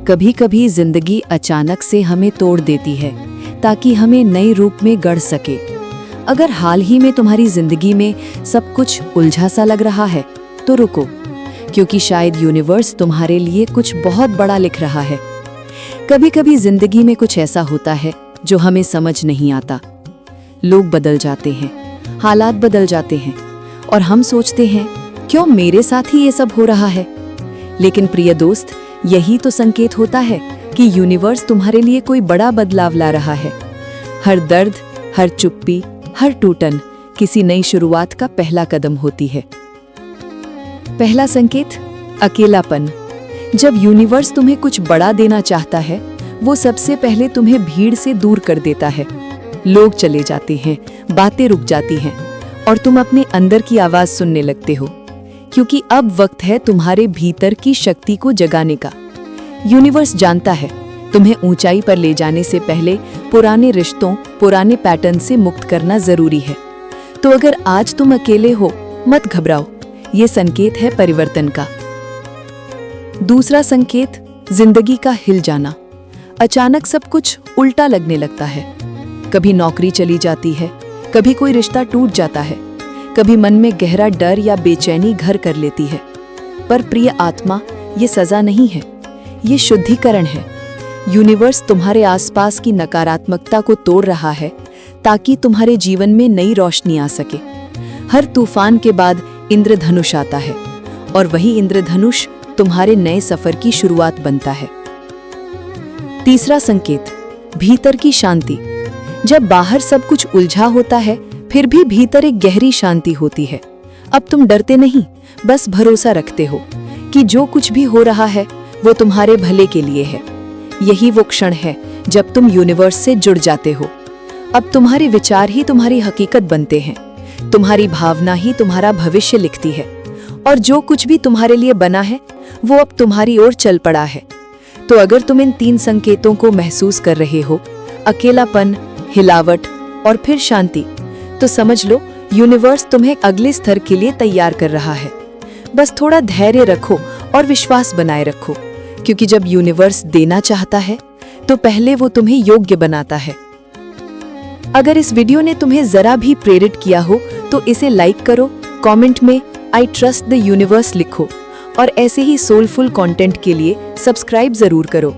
कभी कभी जिंदगी अचानक से हमें तोड़ देती है ताकि हमें नए रूप में गढ़ सके। अगर हाल ही में तुम्हारी जिंदगी में सब कुछ उलझा सा लग रहा है तो रुको, क्योंकि शायद यूनिवर्स तुम्हारे लिए कुछ बहुत बड़ा लिख रहा है। कभी कभी जिंदगी में कुछ ऐसा होता है जो हमें समझ नहीं आता। लोग बदल जाते हैं, हालात बदल जाते हैं और हम सोचते हैं क्यों मेरे साथ ही ये सब हो रहा है। लेकिन प्रिय दोस्त, यही तो संकेत होता है कि यूनिवर्स तुम्हारे लिए कोई बड़ा बदलाव ला रहा है। हर दर्द, हर चुप्पी, हर टूटन किसी नई शुरुआत का पहला कदम होती है। पहला संकेत, अकेलापन। जब यूनिवर्स तुम्हें कुछ बड़ा देना चाहता है, वो सबसे पहले तुम्हें भीड़ से दूर कर देता है। लोग चले जाते हैं, बातें रुक जाती हैं और तुम अपने अंदर की आवाज सुनने लगते हो, क्योंकि अब वक्त है तुम्हारे भीतर की शक्ति को जगाने का। यूनिवर्स जानता है तुम्हें ऊंचाई पर ले जाने से पहले पुराने रिश्तों, पुराने पैटर्न से मुक्त करना जरूरी है। तो अगर आज तुम अकेले हो, मत घबराओ, ये संकेत है परिवर्तन का। दूसरा संकेत, जिंदगी का हिल जाना। अचानक सब कुछ उल्टा लगने लगता है। कभी नौकरी चली जाती है, कभी कोई रिश्ता टूट जाता है, कभी मन में गहरा डर या बेचैनी घर कर लेती है। पर प्रिय आत्मा, ये सजा नहीं है, ये शुद्धिकरण है। यूनिवर्स तुम्हारे आसपास की नकारात्मकता को तोड़ रहा है ताकि तुम्हारे जीवन में नई रोशनी आ सके। हर तूफान के बाद इंद्रधनुष आता है और वही इंद्रधनुष तुम्हारे नए सफर की शुरुआत बनता है। तीसरा संकेत, भीतर की शांति। जब बाहर सब कुछ उलझा होता है, फिर भी भीतर एक गहरी शांति होती है। अब तुम डरते नहीं, बस भरोसा रखते हो कि जो कुछ भी हो रहा है वो तुम्हारे भले के लिए है। यही वो क्षण है जब तुम यूनिवर्स से जुड़ जाते हो। अब तुम्हारे विचार ही तुम्हारी हकीकत बनते हैं, तुम्हारी भावना ही तुम्हारा भविष्य लिखती है और जो कुछ भी तुम्हारे लिए बना है वो अब तुम्हारी ओर चल पड़ा है। तो अगर तुम इन 3 संकेतों को महसूस कर रहे हो, अकेलापन, हिलावट और फिर शांति, तो समझ लो यूनिवर्स तुम्हें अगले स्तर के लिए तैयार कर रहा है। बस थोड़ा धैर्य रखो और विश्वास बनाए रखो, क्योंकि जब यूनिवर्स देना चाहता है तो पहले वो तुम्हें योग्य बनाता है। अगर इस वीडियो ने तुम्हें जरा भी प्रेरित किया हो तो इसे लाइक करो, कमेंट में आई ट्रस्ट द यूनिवर्स लिखो और ऐसे ही सोलफुल कंटेंट के लिए सब्सक्राइब जरूर करो।